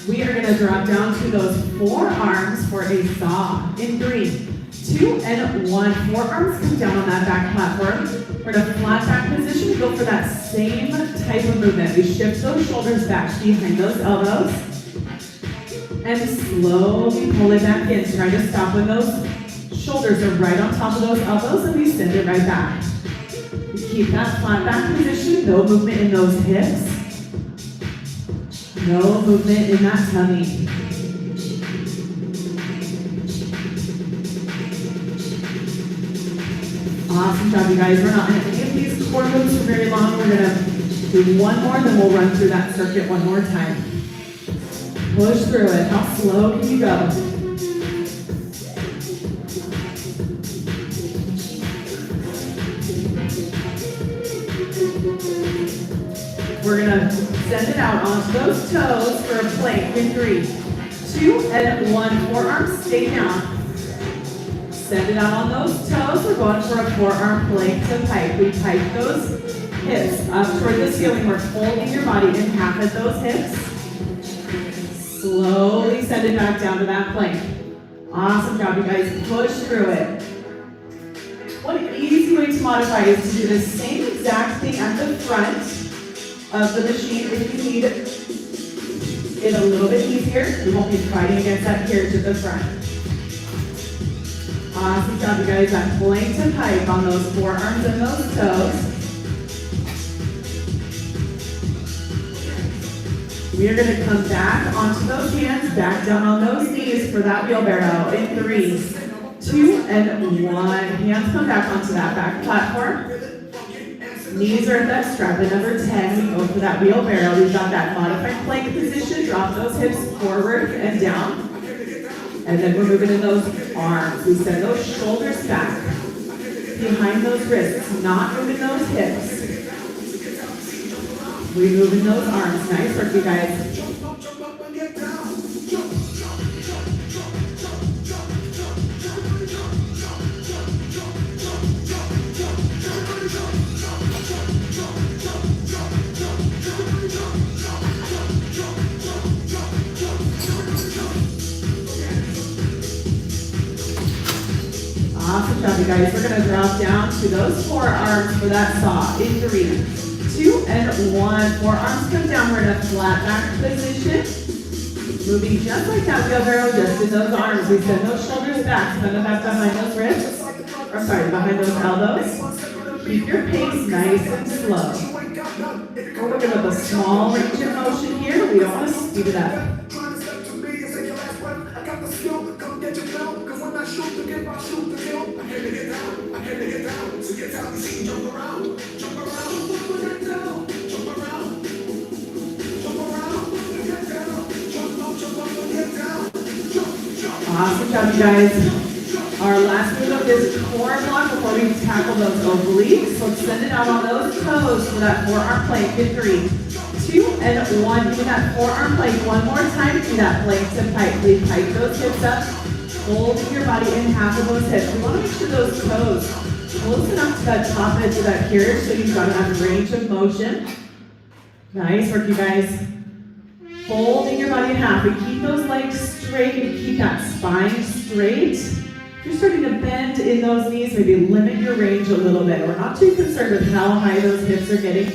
We are going to drop down to those forearms for a saw. In 3, 2, and 1. Forearms come down on that back platform. We're in a flat back position. We go for that same type of movement. We shift those shoulders back behind those elbows. And slowly pull it back in. Try to stop when those shoulders are right on top of those elbows, and we send it right back. We keep that flat back position. No movement in those hips. No movement in that tummy. Awesome job, you guys. We're not going to give these core moves for very long. We're going to do one more, then we'll run through that circuit one more time. Push through it. How slow can you go? We're going to send it out onto those toes for a plank in 3, 2, and 1. Forearms stay down. Send it out on those toes. We're going for a forearm plank to pike. We pike those hips up toward the ceiling. We're folding your body in half at those hips. Slowly send it back down to that plank. Awesome job, you guys. Push through it. One easy way to modify is to do the same exact thing at the front of the machine if you need it a little bit easier. We won't be fighting against that here to the front. Awesome job, you guys. That plank to pike on those forearms and those toes. We are going to come back onto those hands, back down on those knees for that wheelbarrow in 3, 2, and 1. Hands come back onto that back platform. Knees are at that strap at number 10. We go for that wheelbarrow. We've got that modified plank position. Drop those hips forward and down. And then we're moving in those arms. We send those shoulders back behind those wrists, not moving those hips. We move in those arms. Nice work, you guys. Awesome job, you guys. We're going to drop down to those forearms for that saw in 3, 2, and 1. Forearms come down. We're in a flat back position. Moving just like that wheelbarrow, just in those arms. We send those shoulders back. Send them back behind those wrists. Or sorry, behind those elbows. Keep your pace nice and slow. We're looking at a small range of motion here. We don't want to speed it up. Awesome job, you guys. Our last move of this core block before we tackle those obliques. So send it out on those toes for that forearm plank in 3, 2, and 1. Do that forearm plank one more time. Do that plank to pike. We pike those hips up, holding your body in half of those hips. We want to make sure those toes close enough to that top edge of that carriage so you've got enough range of motion. Nice work, you guys. Folding your body in half. We keep those legs straight. We keep that spine straight. If you're starting to bend in those knees, maybe limit your range a little bit. We're not too concerned with how high those hips are getting.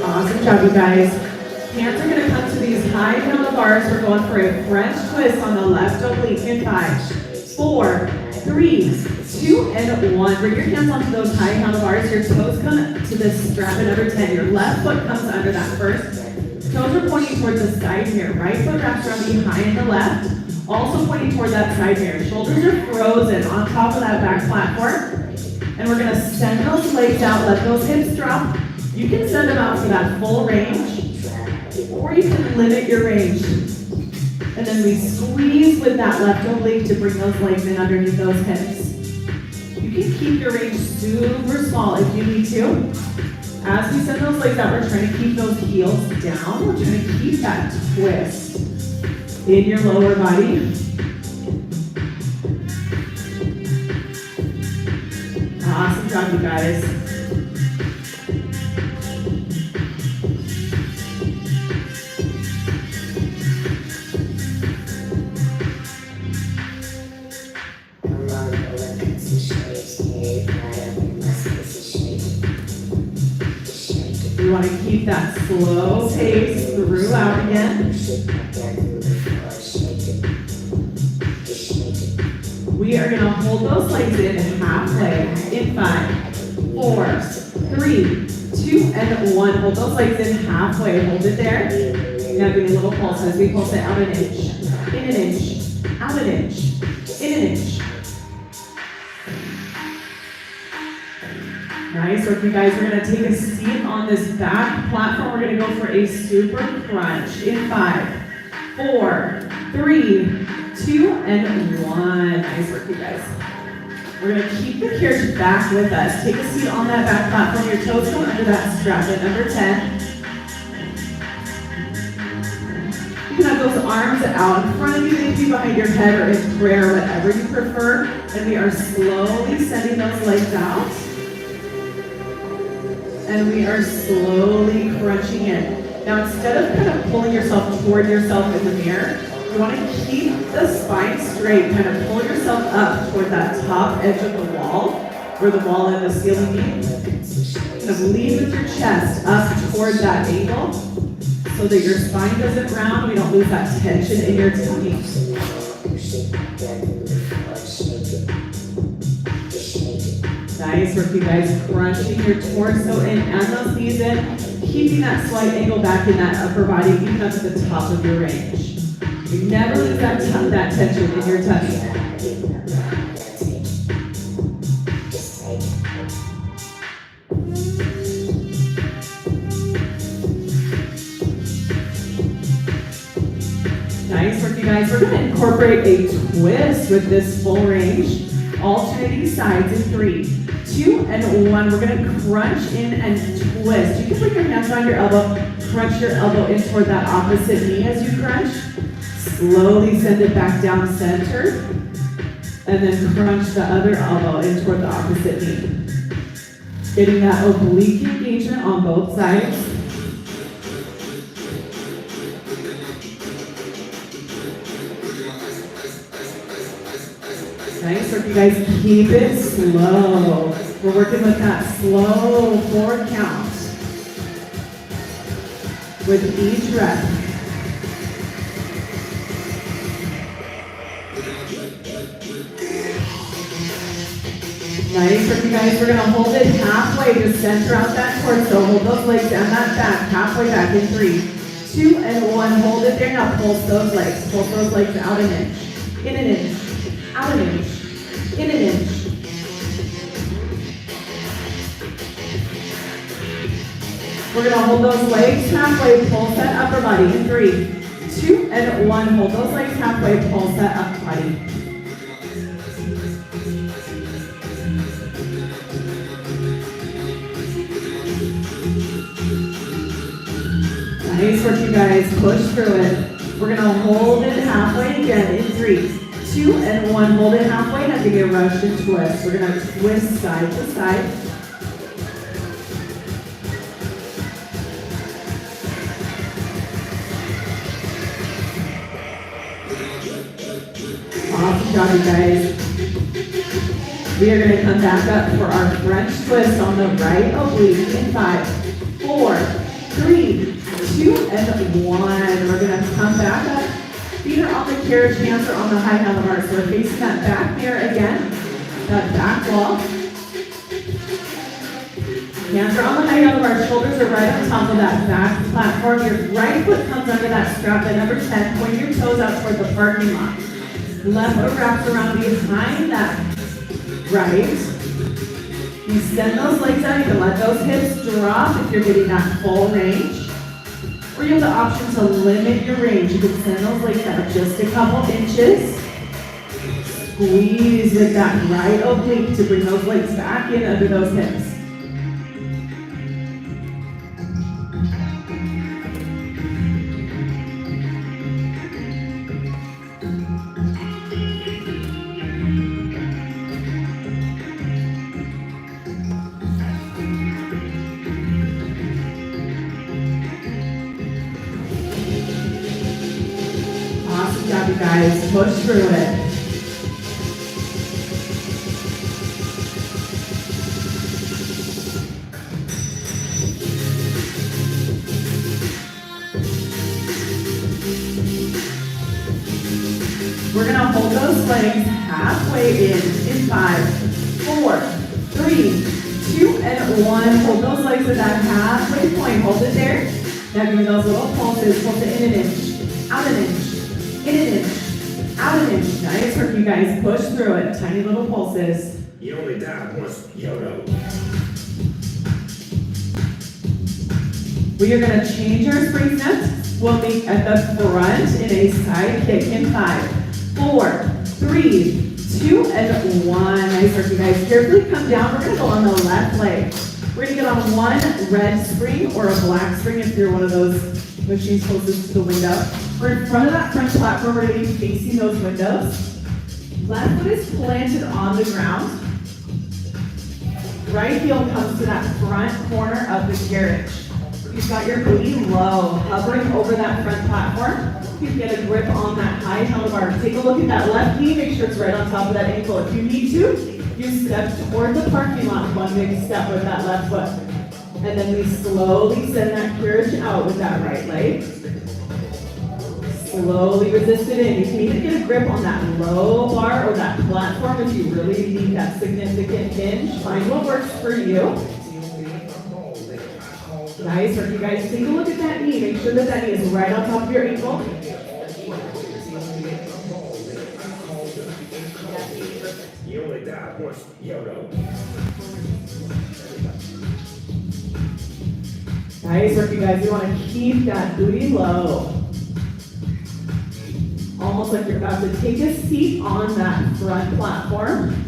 Awesome job, you guys. Hands are going to come to these high handlebars. We're going for a French twist on the left oblique in 5, 4, 3, 2, and 1. Bring your hands onto those high handlebars. Your toes come to this strap at number 10. Your left foot comes under that first. Toes are pointing towards the side mirror. Right foot wraps around behind the left. Also pointing toward that side mirror. Shoulders are frozen on top of that back platform. And we're going to send those legs out. Let those hips drop. You can send them out for that full range. Or you can limit your range. And then we squeeze with that left oblique to bring those legs in underneath those hips. You can keep your range super small if you need to. As we send those legs out, we're trying to keep those heels down. We're trying to keep that twist. in your lower body. Awesome job, you guys. We want to keep that slow pace throughout again. We are going to hold those legs in halfway in 5, 4, 3, 2, and 1. Hold those legs in halfway. Hold it there. Now give me little pulses. We pulse it out an inch, in an inch, out an inch, in an inch. Nice work, you guys. We're going to take a seat on this back platform. We're going to go for a super crunch in 5, 4, 3, 2, and 1. Nice work, you guys. We're going to keep the carriage back with us. Take a seat on that back platform. Your toes go under that strap at number 10. You can have those arms out in front of you, maybe behind your head or in prayer, whatever you prefer. And we are slowly sending those legs out. And we are slowly crunching in. Now, instead of kind of pulling yourself toward yourself in the mirror, you want to keep the spine straight, kind of pull yourself up toward that top edge of the wall, where the wall and the ceiling meet. Kind of lean with your chest up toward that angle, so that your spine doesn't round, we don't lose that tension in your tummy. Nice work, you guys. Crunching your torso in and those knees in, keeping that slight angle back in that upper body, even up to the top of your range. You never lose that tension in your tummy. Nice work, you guys. We're going to incorporate a twist with this full range. Alternating sides in 3, 2, and 1. We're going to crunch in and twist. You can put your hands around your elbow, crunch your elbow in toward that opposite knee as you crunch. Slowly send it back down center. And then crunch the other elbow in toward the opposite knee. Getting that oblique engagement on both sides. Nice work, you guys. Keep it slow. We're working with that slow 4 count with each rep. Nice work, you guys. We're going to hold it halfway to center out that torso. Hold those legs and that back halfway back in 3, 2, and 1. Hold it there. Now pulse those legs. Pulse those legs out an inch, in an inch, out an inch, in an inch. We're going to hold those legs halfway, pulse that upper body in 3, 2, and 1. Hold those legs halfway, pulse that upper body. Nice work, you guys. Push through it. We're going to hold it halfway again in 3, 2, and 1. Hold it halfway. Now give me a Russian twist. We're going to twist side to side. Awesome job, you guys. We are going to come back up for our French twist on the right oblique in 5, 4, 3, 2, and 1. We're going to come back up. Feet are on the carriage, hands are on the high handlebars. So we're facing that back mirror again, that back wall. Hands are on the high handlebars, shoulders are right on top of that back platform. Your right foot comes under that strap at number 10. Point your toes out toward the parking lot. Left foot wraps around behind that right. You send those legs out. You can let those hips drop if you're getting that full range. Or you have the option to limit your range. You can send those legs out just a couple inches. Squeeze with that right oblique to bring those legs back in under those hips. you guys. Push through it. We're gonna hold those legs halfway in 5, 4, 3, 2, and 1. Hold those legs at that halfway point. Hold it there. Now give me those little pulses. Pulse it in an inch, out an inch, in an inch, out an inch. Nice work, you guys. Push through it. Tiny little pulses. You only die once, YOLO. We are gonna change our spring steps. We'll meet at the front in a side kick in 5, 4, 3, 2, and 1. Nice work, you guys. Carefully come down. We're gonna go on the left leg. We're gonna get on one red spring or a black spring if you're one of those machines closest to the window. We're in front of that front platform. We're gonna be facing those windows. Left foot is planted on the ground. Right heel comes to that front corner of the carriage. You've got your booty low, hovering over that front platform. You can get a grip on that high handlebar. Take a look at that left knee, make sure it's right on top of that ankle. If you need to, you step toward the parking lot, one big step with that left foot. And then we slowly send that carriage out with that right leg. Slowly resist it in. You can even get a grip on that low bar or that platform if you really need that significant hinge. Find what works for you. Nice work, you guys. Take a look at that knee. Make sure that that knee is right on top of your ankle. You only die once, YOLO. Nice work, you guys. You want to keep that booty low. Almost like you're about to take a seat on that front platform.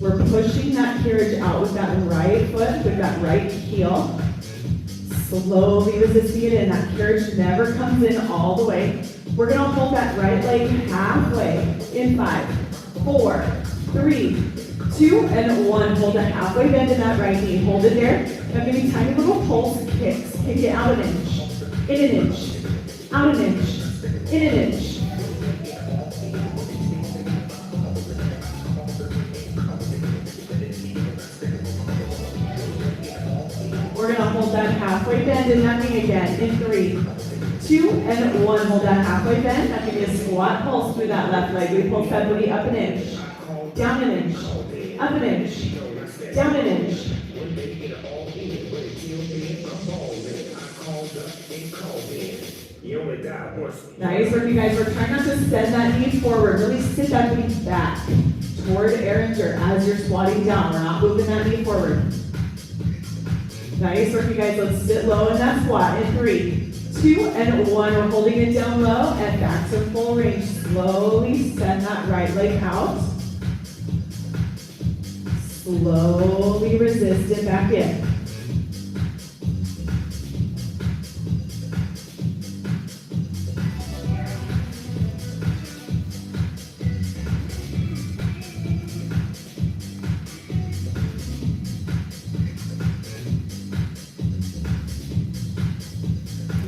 We're pushing that carriage out with that right foot, with that right heel. Slowly resisting it in. That carriage never comes in all the way. We're gonna hold that right leg halfway in 5, 4, 3, 2, and 1. Hold a halfway bend in that right knee. Hold it there. Now give me tiny little pulse kicks. Kick it out an inch, in an inch, out an inch, in an inch. We're gonna hold that halfway bend in that knee again in 3, 2, and 1. Hold that halfway bend. Now give me a squat pulse through that left leg. We pulse that booty up an inch, down an inch, up an inch, down an inch. You only die once. Nice work, you guys. We're trying not to send that knee forward. Really sit that knee back toward Erringer as you're squatting down. We're not moving that knee forward. Nice work, you guys. Let's sit low in that squat in 3, 2, and 1. We're holding it down low and back to full range. Slowly send that right leg out. Slowly resist it back in.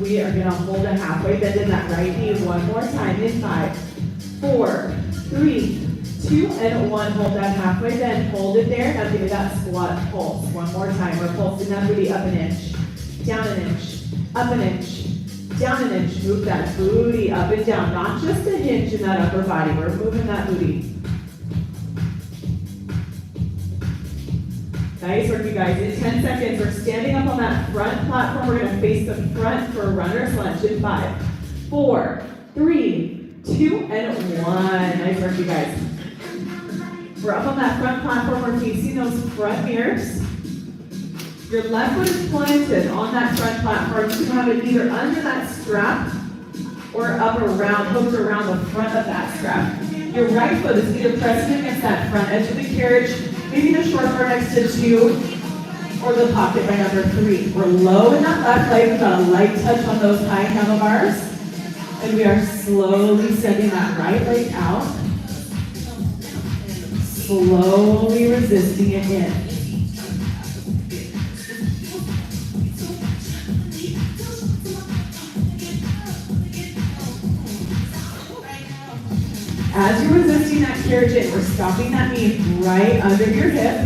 We are gonna hold a halfway bend in that right knee one more time in 5, 4, 3, 2, and 1. Hold that halfway bend. Hold it there. Now give me that squat pulse. One more time. We're pulsing that booty up an inch, down an inch, up an inch, down an inch. Move that booty up and down. Not just a hinge in that upper body. We're moving that booty. Nice work, you guys. In 10 seconds, we're standing up on that front platform. We're gonna face the front for a runner's lunge in 5, 4, 3, 2, and 1. Nice work, you guys. We're up on that front platform. We're facing those front mirrors. Your left foot is planted on that front platform. You can have it either under that strap or up around, hooked around the front of that strap. Your right foot is either pressing against that front edge of the carriage, maybe the short bar next to 2, or the pocket right under 3. We're low in that left leg. We've got a light touch on those high handlebars. And we are slowly sending that right leg out. Slowly resisting it in. As you're resisting that carriage in, we're stopping that knee right under your hip.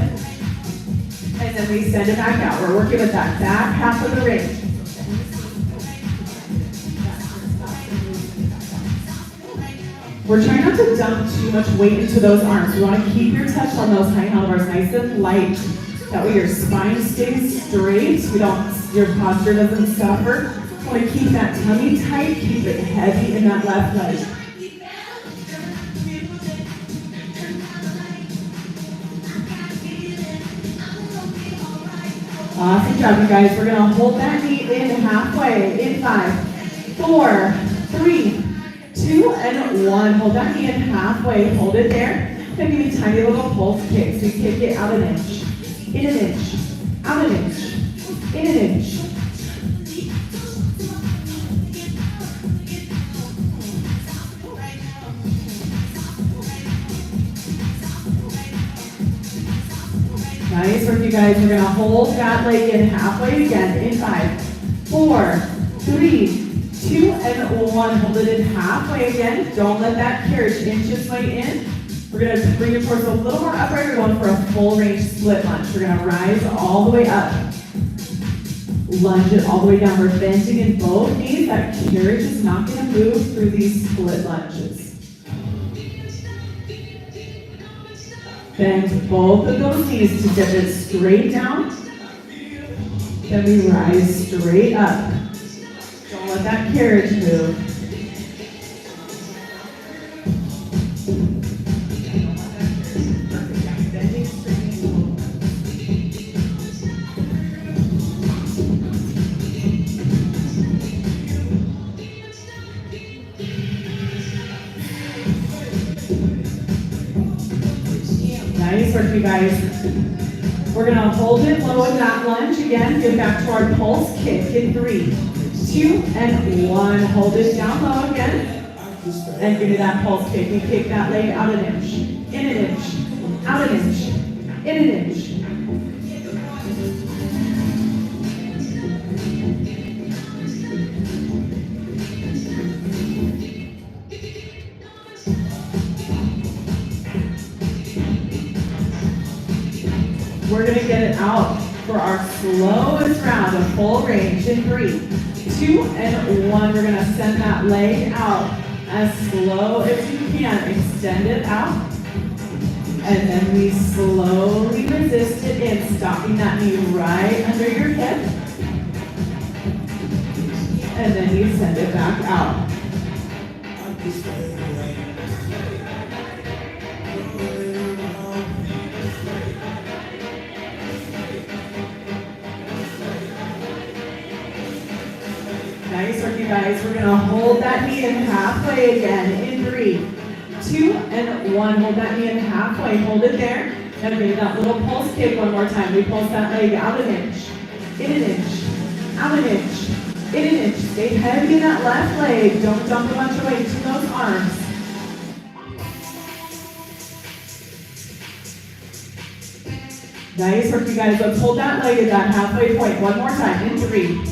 And then we send it back out. We're working with that back half of the range. We're trying not to dump too much weight into those arms. We want to keep your touch on those high handlebars nice and light. That way your spine stays straight. Your posture doesn't suffer. We want to keep that tummy tight, keep it heavy in that left leg. Awesome job, you guys. We're going to hold that knee in halfway in 5, 4, 3, 2, and 1. Hold that knee in halfway. Hold it there. Then give me tiny little pulse kicks. We kick it out an inch, in an inch, out an inch, in an inch. Nice work, you guys. We're going to hold that leg in halfway again in 5, 4, 3, 2, and 1. Hold it in halfway again. Don't let that carriage inch its way in. We're going to bring your torso a little more upright. We're going for a full range split lunge. We're going to rise all the way up. Lunge it all the way down. We're bending in both knees. That carriage is not going to move through these split lunges. Bend both of those knees to get it straight down. Then we rise straight up. Don't let that carriage move. Nice work, you guys. We're going to hold it low in that lunge. Again, get back to our pulse kick in 3, 2, and 1. Hold it down low again. And give me that pulse kick. We kick that leg out an inch, in an inch, out an inch, in an inch. We're going to get it out for our slowest round of full range in 3, 2, and 1. We're going to send that leg out as slow as you can. Extend it out. And then we slowly resist it in, stopping that knee right under your hip. And then you send it back out. Nice work, you guys. We're going to hold that knee in halfway again in 3, 2, and 1. Hold that knee in halfway. Hold it there. And give that little pulse kick one more time. We pulse that leg out an inch, in an inch, out an inch, in an inch. Stay heavy in that left leg. Don't dump a bunch of weight to those arms. Nice work, you guys. Let's hold that leg at that halfway point one more time in 3,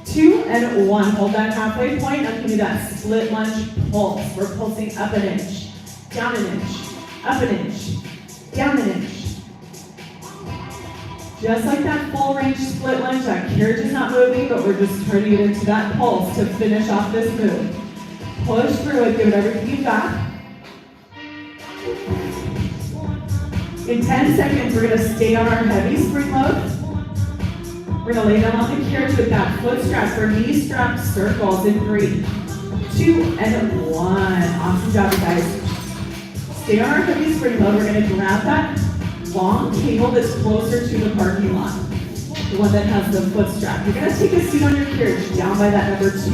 2, and 1. Hold that halfway point. Now give me that split lunge pulse. We're pulsing up an inch, down an inch, up an inch, down an inch. Just like that full range split lunge, that carriage is not moving, but we're just turning it into that pulse to finish off this move. Push through it, give it everything you've got. In 10 seconds, we're going to stay on our heavy spring load. We're going to lay down on the carriage with that foot strap for knee strap circles in 3, 2, and 1. Awesome job, you guys. Stay on our heavy spring load. We're going to grab that long cable that's closer to the parking lot, the one that has the foot strap. You're going to take a seat on your carriage down by that number 2.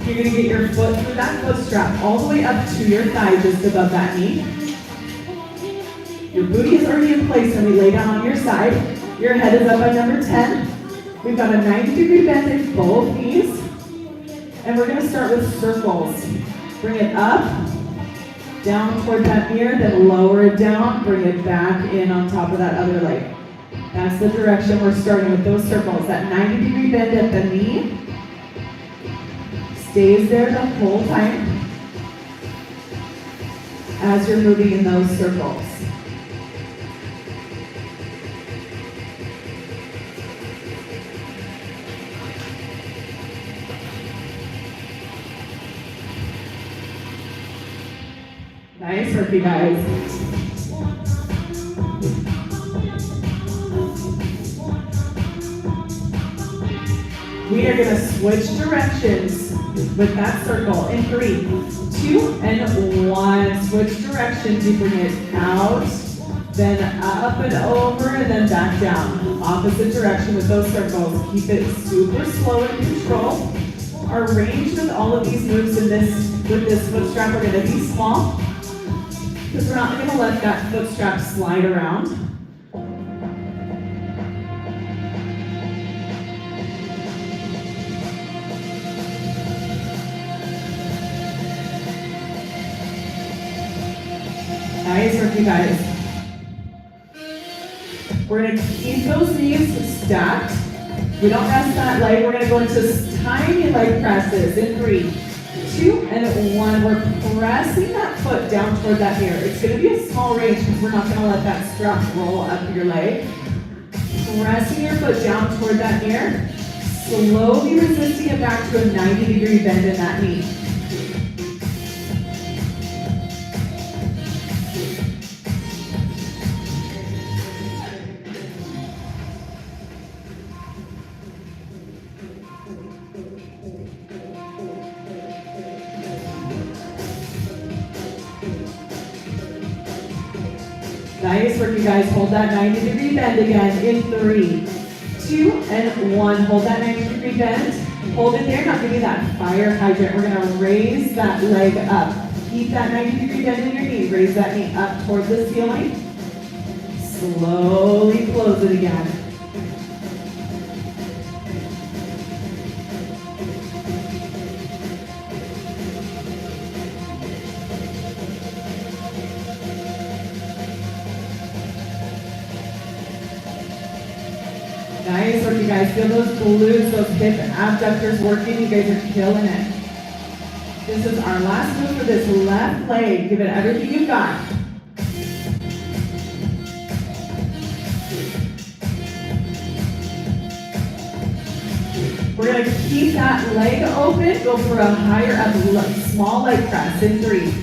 You're going to get your foot through that foot strap all the way up to your thigh, just above that knee. Your booty is already in place and we lay down on your side. Your head is up by number 10. We've got a 90-degree bend in both knees. And we're going to start with circles. Bring it up, down toward that mirror, then lower it down, bring it back in on top of that other leg. That's the direction we're starting with those circles. That 90-degree bend at the knee stays there the whole time. as you're moving in those circles. Nice work, you guys. We are gonna switch directions with that circle in 3, 2, and 1. Switch directions, you bring it out, then up and over, and then back down. Opposite direction with those circles. Keep it super slow and control. Our range with all of these moves with this foot strap are gonna be small, because we're not gonna let that foot strap slide around. Nice work, you guys. We're gonna keep those knees stacked. We don't rest that leg. We're gonna go into tiny leg presses in 3, 2, and 1. We're pressing that foot down toward that mirror. It's gonna be a small range because we're not gonna let that strap roll up your leg. Pressing your foot down toward that mirror. Slowly resisting it back to a 90-degree bend in that knee. Nice work, you guys. Hold that 90-degree bend again in 3, 2, and 1. Hold that 90-degree bend. Hold it there. Now give me that fire hydrant. We're gonna raise that leg up. Keep that 90-degree bend in your knee. Raise that knee up toward the ceiling. Slowly close it again. Nice work, you guys. Feel those glutes, those hip abductors working. You guys are killing it. This is our last move for this left leg. Give it everything you've got. We're going to keep that leg open. Go for a higher up, small leg press in 3,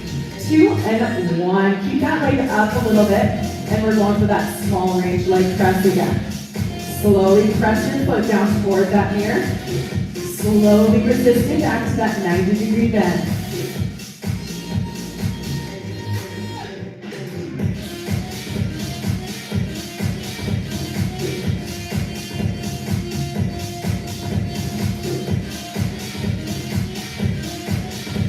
2, and 1. Keep that leg up a little bit. And we're going for that small range leg press again. Slowly press your foot down toward that mirror. Slowly resist it back to that 90-degree bend.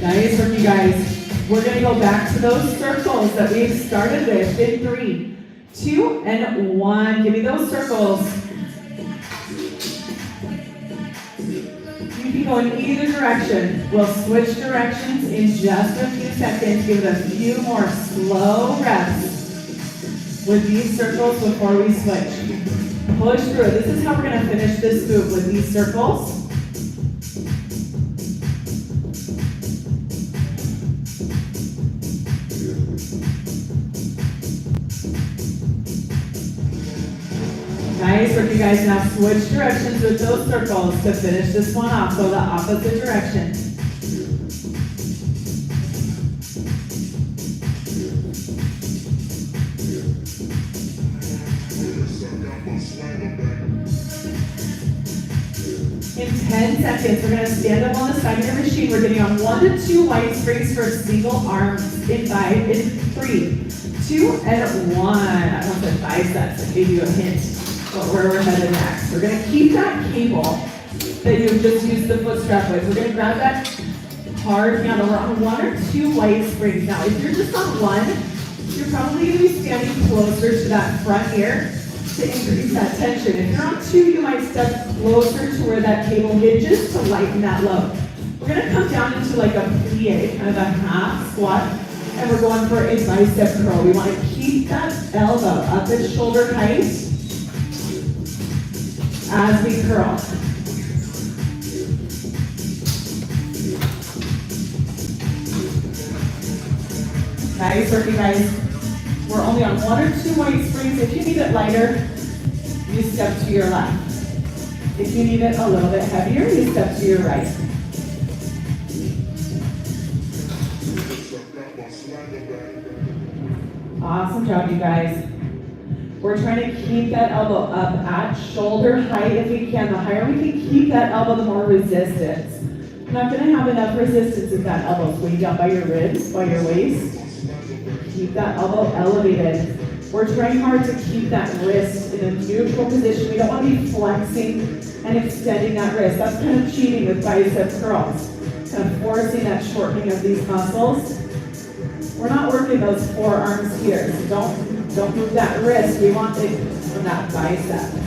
Nice work, you guys. We're going to go back to those circles that we started with in 3, 2, and 1. Give me those circles. You can go in either direction. We'll switch directions in just a few seconds. Give it a few more slow reps with these circles before we switch. Push through it. This is how we're going to finish this move with these circles. Nice work, you guys. Now switch directions with those circles to finish this one off. Go the opposite direction. In 10 seconds, we're going to stand up on the side of your machine. We're getting on 1 to 2 white springs for single arms in 5, in 3, 2, and 1. I want the biceps to give you a hint. But where we're headed next. We're going to keep that cable that you've just used the foot strap with. We're going to grab that hard handle. We're on 1 or 2 white springs. Now, if you're just on 1, you're probably going to be standing closer to that front ear to increase that tension. If you're on 2, you might step closer to where that cable hinges to lighten that load. We're going to come down into like a plie, kind of a half squat, and we're going for a bicep curl. We want to keep that elbow up at shoulder height as we curl. Nice work, you guys. We're only on 1 or 2 weight springs. If you need it lighter, you step to your left. If you need it a little bit heavier, you step to your right. Awesome job, you guys. We're trying to keep that elbow up at shoulder height if we can. The higher we can keep that elbow, the more resistance. You're not going to have enough resistance if that elbow's way down by your ribs, by your waist. Keep that elbow elevated. We're trying hard to keep that wrist in a neutral position. We don't want to be flexing and extending that wrist. That's kind of cheating with bicep curls. Kind of forcing that shortening of these muscles. We're not working those forearms here, so don't move that wrist. We want it from that bicep.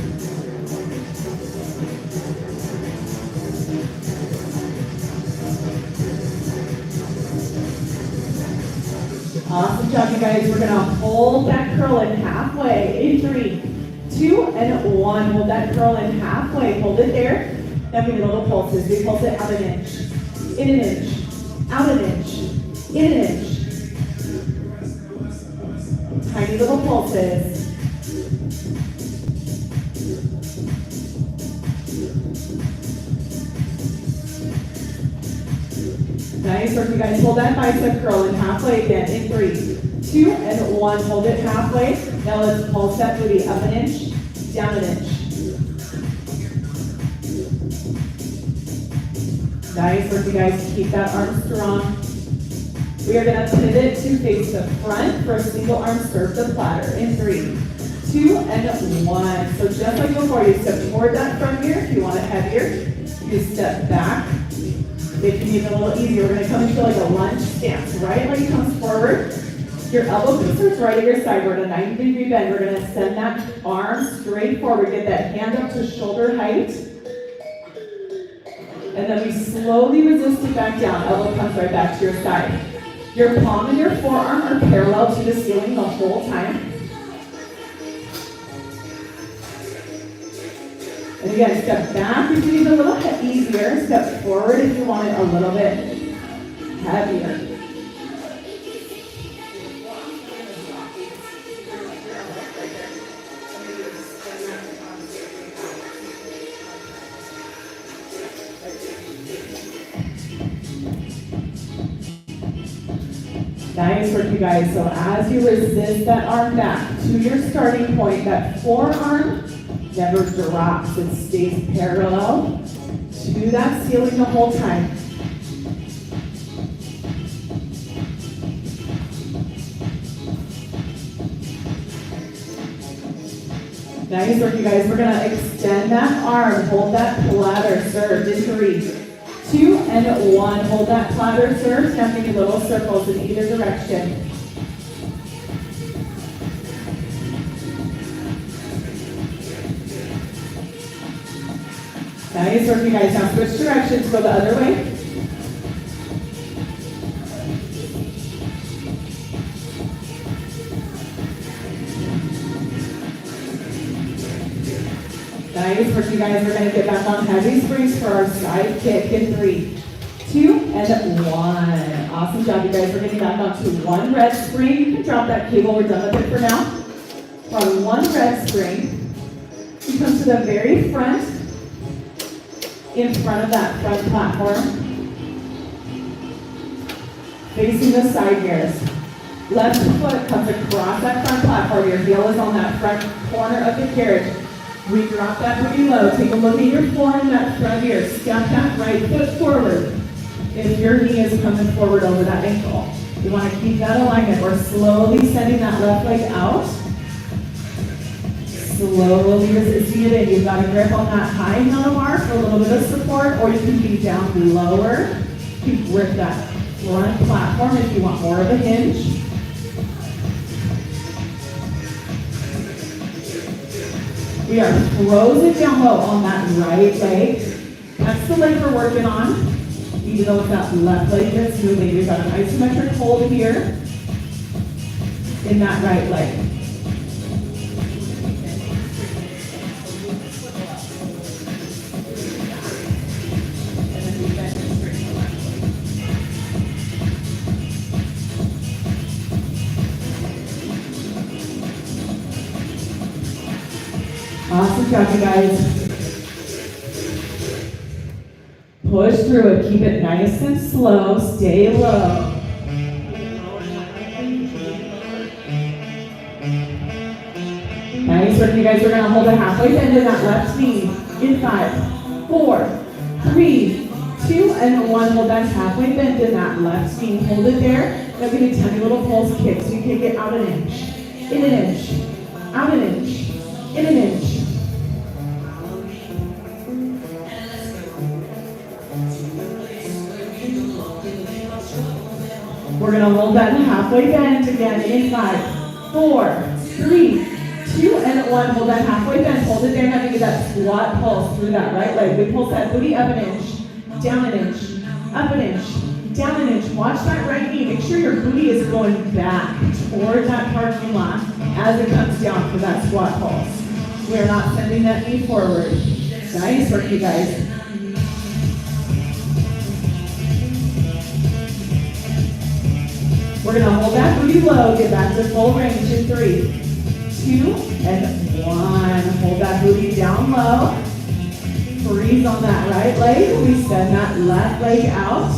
Awesome job, you guys. We're gonna hold that curl in halfway. In 3, 2, and 1. Hold that curl in halfway. Hold it there. Now give me little pulses. We pulse it out an inch, in an inch, out an inch, in an inch. Tiny little pulses. Nice work, you guys. Hold that bicep curl in halfway again. In 3, 2, and 1. Hold it halfway. Now let's pulse that booty up an inch, down an inch. Nice work, you guys. Keep that arm strong. We are going to pivot to face the front for a single arm serve the platter. In 3, 2, and 1. So just like before, you step toward that front gear. If you want it heavier, you step back. If you need it a little easier, we're going to come into like a lunge stance. Right leg comes forward. Your elbow starts right at your side. We're at a 90-degree bend. We're going to send that arm straight forward. Get that hand up to shoulder height. And then we slowly resist it back down. Elbow comes right back to your side. Your palm and your forearm are parallel to the ceiling the whole time. And again, step back if you need a little bit easier. Step forward if you want it a little bit heavier. Nice work, you guys. So as you resist that arm back to your starting point, that forearm never drops. It stays parallel to that ceiling the whole time. Nice work, you guys. We're going to extend that arm. Hold that platter served in 3, 2, and 1. Hold that platter serve. Now give me little circles in either direction. Nice work, you guys. Now switch directions. Go the other way. Nice work, you guys. We're going to get back on heavy springs for our side kick in 3, 2, and 1. Awesome job, you guys. We're getting back onto 1 red spring. You can drop that cable. We're done with it for now. On 1 red spring, you come to the very front, in front of that front platform, facing the side gears. Left foot comes across that front platform. Your heel is on that front corner of the carriage. We drop that booty low. Take a look at your form, that front gear. Step that right foot forward. If your knee is coming forward over that ankle. You want to keep that alignment. We're slowly sending that left leg out. Slowly resisting it in. You've got a grip on that high handlebar for a little bit of support, or you can be down lower. You can grip that front platform if you want more of a hinge. We are frozen down low on that right leg. That's the leg we're working on. Even though it's that left leg that's moving, we've got an isometric hold here in that right leg. Awesome job, you guys. Push through it. Keep it nice and slow. Stay low. Nice work, you guys. We're going to hold a halfway bend in that left knee. In 5, 4, 3, 2, and 1. Hold that halfway bend in that left knee. Hold it there. Now give me a tiny little pulse kick so you can get out an inch. In an inch. Out an inch. In an inch. We're going to hold that halfway bend again in 5, 4, 3, 2, and 1. Hold that halfway bend. Hold it there. Now give that squat pulse through that right leg. We pulse that booty up an inch, down an inch, up an inch, down an inch. Watch that right knee. Make sure your booty is going back toward that parking lot as it comes down for that squat pulse. We're not sending that knee forward. Nice work, you guys. We're going to hold that booty low, get back to full range in 3, 2, and 1. Hold that booty down low. Freeze on that right leg. We send that left leg out.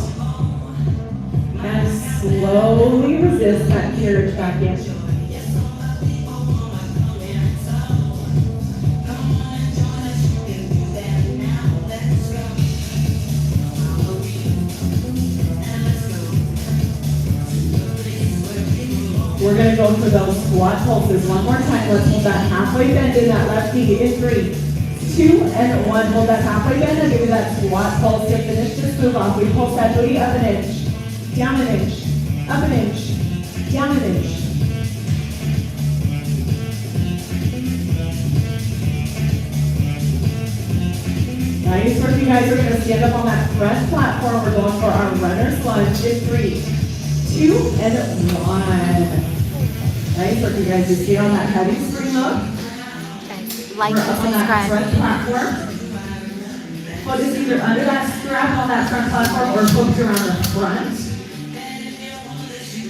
And slowly resist that carriage back in. We're going to go for those squat pulses. One more time. Let's hold that halfway bend in that left knee in 3, 2, and 1. Hold that halfway bend and give me that squat pulse to finish this move off. We pulse that booty up an inch, down an inch, up an inch, down an inch. Nice work, you guys. We're going to stand up on that front platform. We're going for our runner's lunge in 3, 2, and 1. Nice work, you guys. Just get on that heavy spring look. Like We're and up on that subscribe. front platform. Foot is either under that strap on that front platform or hooked around the front.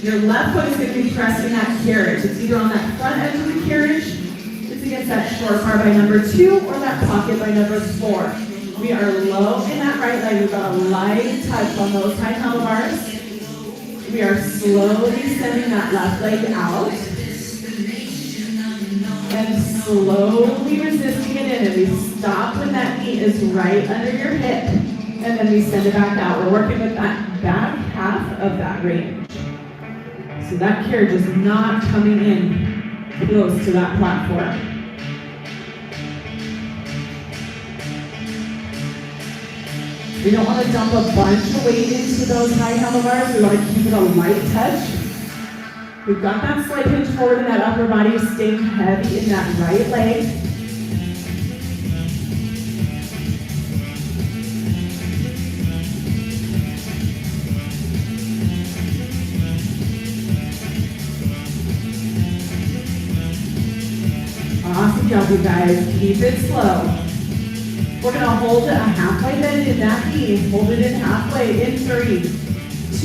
Your left foot is going to be pressing that carriage. It's either on that front edge of the carriage, it's against that short bar by number 2, or that pocket by number 4. We are low in that right leg. We've got a light touch on those high handlebars. We are slowly sending that left leg out. And slowly resisting it in. And we stop when that knee is right under your hip. And then we send it back out. We're working with that back half of that range. So that carriage is not coming in close to that platform. We don't want to dump a bunch of weight into those high handlebars. We want to keep it a light touch. We've got that slight hinge forward in that upper body, staying heavy in that right leg. Awesome job, you guys. Keep it slow. We're going to hold a halfway bend in that knee. Hold it in halfway in 3,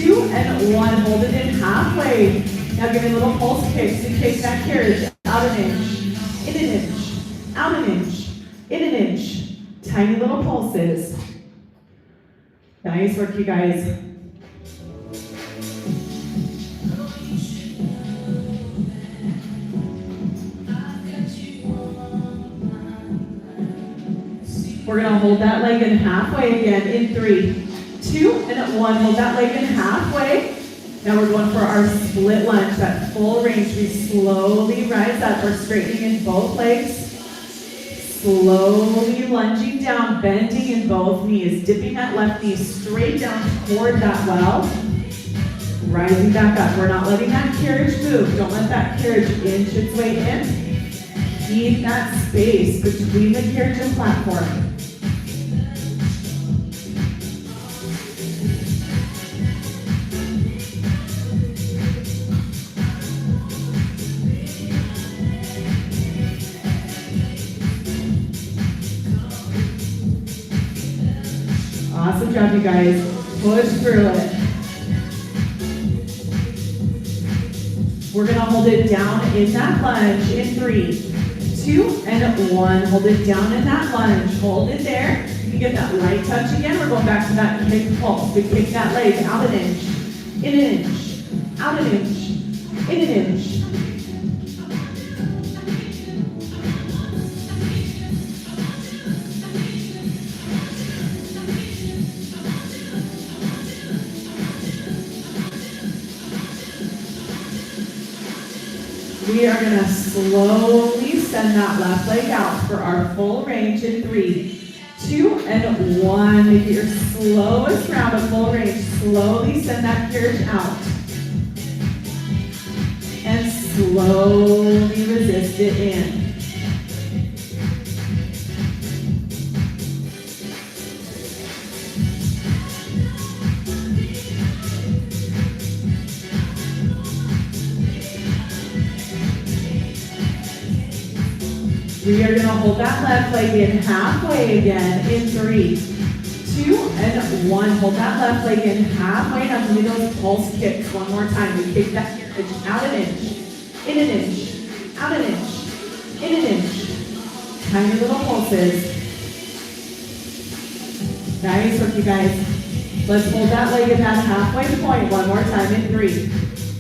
2, and 1. Hold it in halfway. Now give me a little pulse kick. So you take that carriage out an inch, in an inch, out an inch, in an inch. Tiny little pulses. Nice work, you guys. We're going to hold that leg in halfway again in 3, 2, and 1. Hold that leg in halfway. Now we're going for our split lunge, that full range. We slowly rise up. We're straightening in both legs. Slowly lunging down, bending in both knees. Dipping that left knee straight down toward that well. Rising back up. We're not letting that carriage move. Don't let that carriage inch its way in. Keep that space between the carriage and platform. Awesome job, you guys. Push through it. We're going to hold it down in that lunge in 3, 2, and 1. Hold it down in that lunge. Hold it there. You can get that light touch again. We're going back to that kick pulse. We kick that leg out an inch, in an inch, out an inch, in an inch. We are going to slowly send that left leg out for our full range in 3, 2, and 1. Make it your slowest round of full range. Slowly send that carriage out. And slowly resist it in. We are going to hold that left leg in halfway again in 3, 2, and 1. Hold that left leg in halfway. Now do those pulse kicks one more time. We kick that carriage out an inch, in an inch, out an inch, in an inch. Tiny little pulses. Nice work, you guys. Let's hold that leg at that halfway point one more time in 3,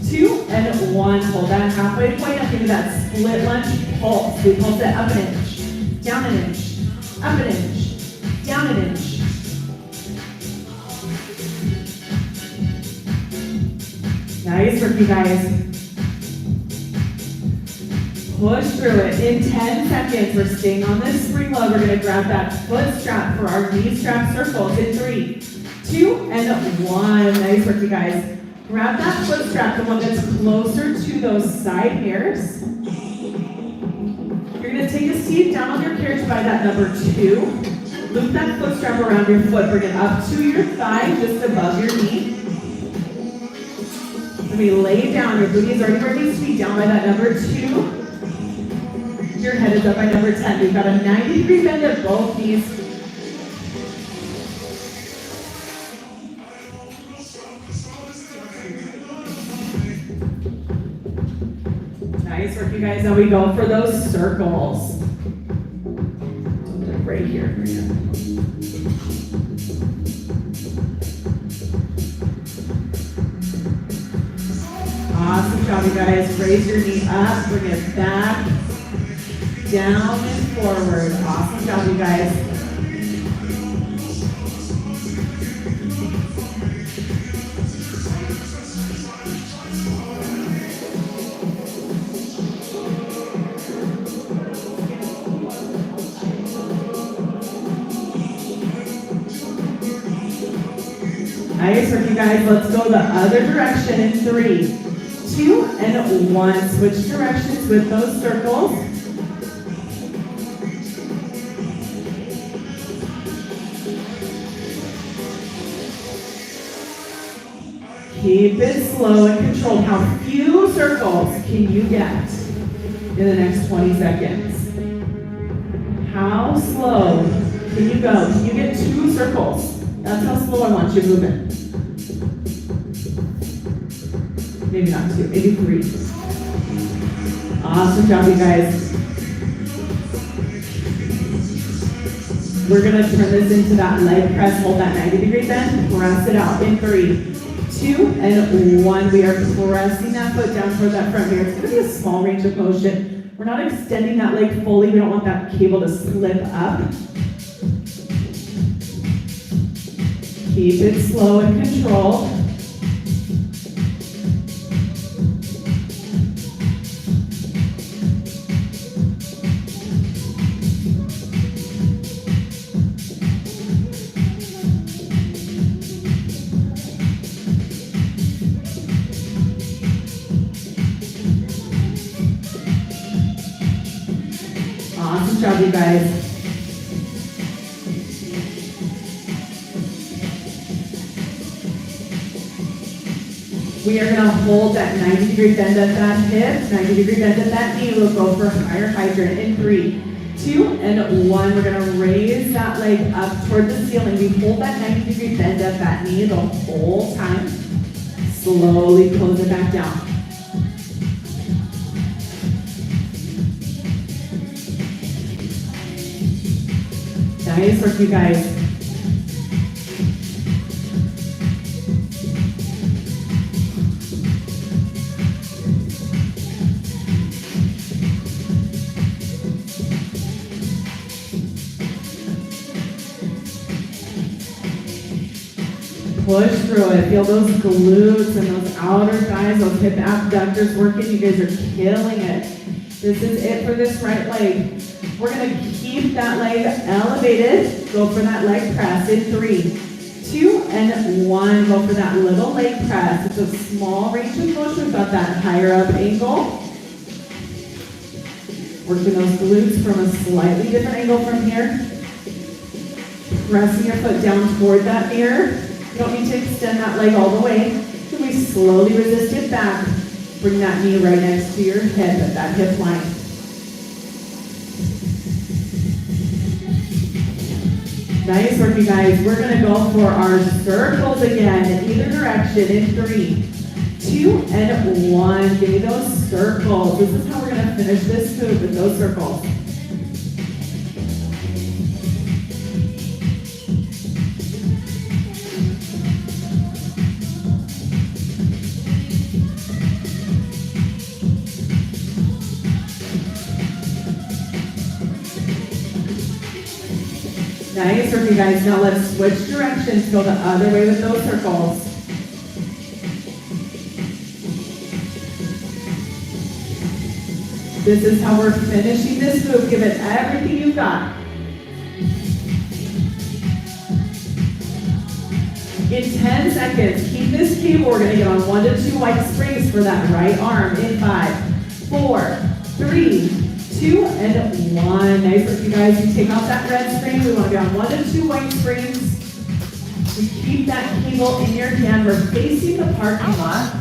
2, and 1. Hold that halfway point up into that split lunge pulse. We pulse it up an inch, down an inch, up an inch, down an inch. Nice work, you guys. Push through it. In 10 seconds, we're staying on this spring load. We're going to grab that foot strap for our knee strap circles in 3, 2, and 1. Nice work, you guys. Grab that foot strap, the one that's closer to those side mirrors. You're going to take a seat down on your carriage by that number 2. Loop that foot strap around your foot. Bring it up to your thigh, just above your knee. Let me lay down. Your booty is already where it needs to be, down by that number 2. Your head is up by number 10. We've got a 90-degree bend at both knees. Nice work, you guys. Now we go for those circles. Right here. Awesome job, you guys. Raise your knee up, bring it back, down and forward. Awesome job, you guys. Nice work, you guys. Let's go the other direction in 3, 2, and 1. Switch directions with those circles. Keep it slow and controlled. How few circles can you get in the next 20 seconds? How slow can you go? Can you get 2 circles? That's how slow I want you moving. Maybe not 2, maybe 3. Awesome job, you guys. We're gonna turn this into that leg press. Hold that 90-degree bend. Press it out in 3, 2, and 1. We are pressing that foot down toward that front mirror. It's gonna be a small range of motion. We're not extending that leg fully. We don't want that cable to slip up. Keep it slow and controlled. Awesome job, you guys. We are going to hold that 90-degree bend at that hip, 90-degree bend at that knee. We'll go for higher hydrant in 3, 2, and 1. We're going to raise that leg up toward the ceiling. We hold that 90-degree bend at that knee the whole time. Slowly close it back down. Nice work, you guys. Push through it. Feel those glutes and those outer thighs, those hip abductors working. You guys are killing it. This is it for this right leg. We're gonna keep that leg elevated. Go for that leg press in 3, 2, and 1. Go for that little leg press. It's a small range of motion. We've got that higher up angle. Working those glutes from a slightly different angle from here. Pressing your foot down toward that mirror. You don't need to extend that leg all the way. So we slowly resist it back. Bring that knee right next to your hip at that hip line. Nice work, you guys. We're gonna go for our circles again in either direction in 3, 2, and 1. Give me those circles. This is how we're gonna finish this move with those circles. Nice work, you guys. Now let's switch directions. Go the other way with those circles. This is how we're finishing this move. Give it everything you've got. In 10 seconds, keep this cable. We're gonna get on 1 to 2 white springs for that right arm in 5, 4, 3, 2, and 1. Nice work, you guys. You take off that red spring. We want to be on 1 to 2 white springs. We keep that cable in your hand. We're facing the parking lot.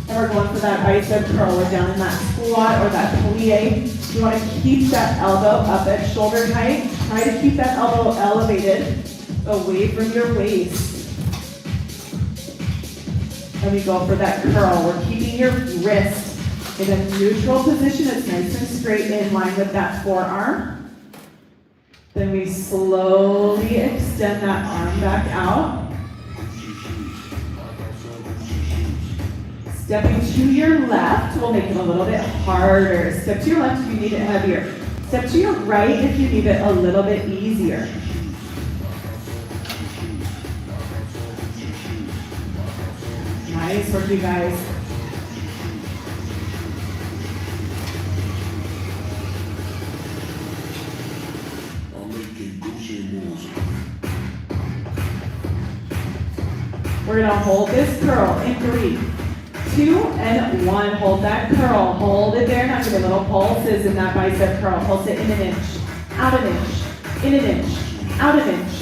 And we're going for that bicep curl. We're down in that squat or that plie. You want to keep that elbow up at shoulder height. Try to keep that elbow elevated away from your waist. And we go for that curl. We're keeping your wrist in a neutral position. It's nice and straight in line with that forearm. Then we slowly extend that arm back out. Stepping to your left will make it a little bit harder. Step to your left if you need it heavier. Step to your right if you need it a little bit easier. Nice work, you guys. We're gonna hold this curl in 3, 2, and 1. Hold that curl. Hold it there. Now give it little pulses in that bicep curl. Pulse it in an inch, out an inch, in an inch, out an inch.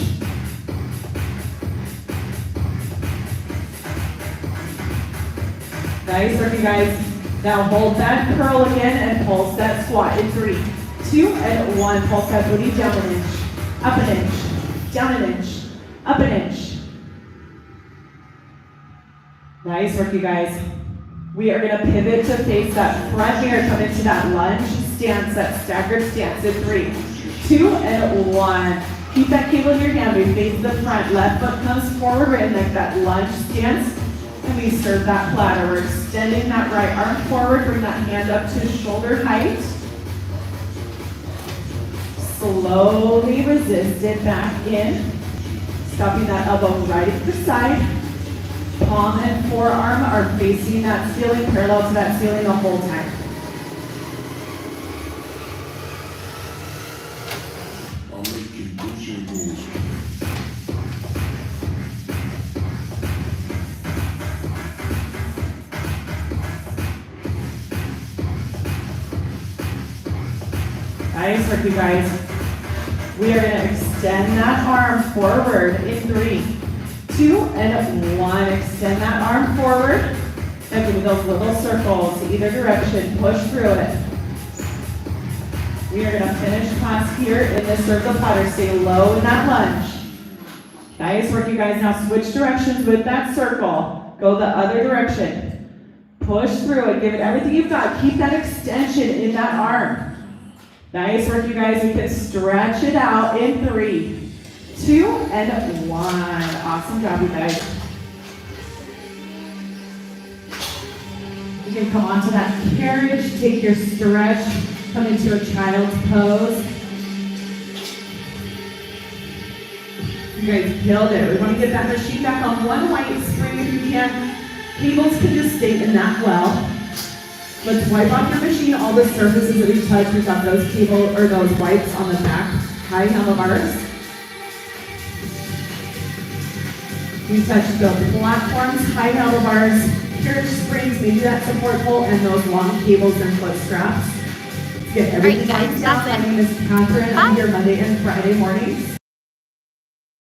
Nice work, you guys. Now hold that curl again and pulse that squat in 3, 2, and 1. Pulse that booty down an inch, up an inch, down an inch, up an inch. Nice work, you guys. We are gonna pivot to face that front mirror, come into that lunge stance, that staggered stance in 3, 2, and 1. Keep that cable in your hand. We face the front. Left foot comes forward. We're in like that lunge stance. And we serve that platter. We're extending that right arm forward. Bring that hand up to shoulder height. Slowly resist it back in. Stopping that elbow right at the side. Palm and forearm are facing that ceiling, parallel to that ceiling the whole time. Nice work, you guys. We are going to extend that arm forward in 3, 2, and 1. Extend that arm forward. And give me those little circles either direction. Push through it. We are going to finish class here in this circle platter. Stay low in that lunge. Nice work, you guys. Now switch directions with that circle. Go the other direction. Push through it. Give it everything you've got. Keep that extension in that arm. Nice work, you guys. You can stretch it out in 3, 2, and 1. Awesome job, you guys. You can come onto that carriage, take your stretch, come into a child's pose. You guys killed it. We want to get that machine back on one white spring if you can. Cables can just stay in that well. Let's wipe off your machine, all the surfaces that we've touched. We've got those cable or those wipes on the back, high handlebars. We touched the platforms, high handlebars, carriage springs, maybe that support pole, and those long cables and foot straps. Let's get everything All right, guys, wiped out. that's it. My name is Catherine. I'm Bye. here Monday and Friday mornings.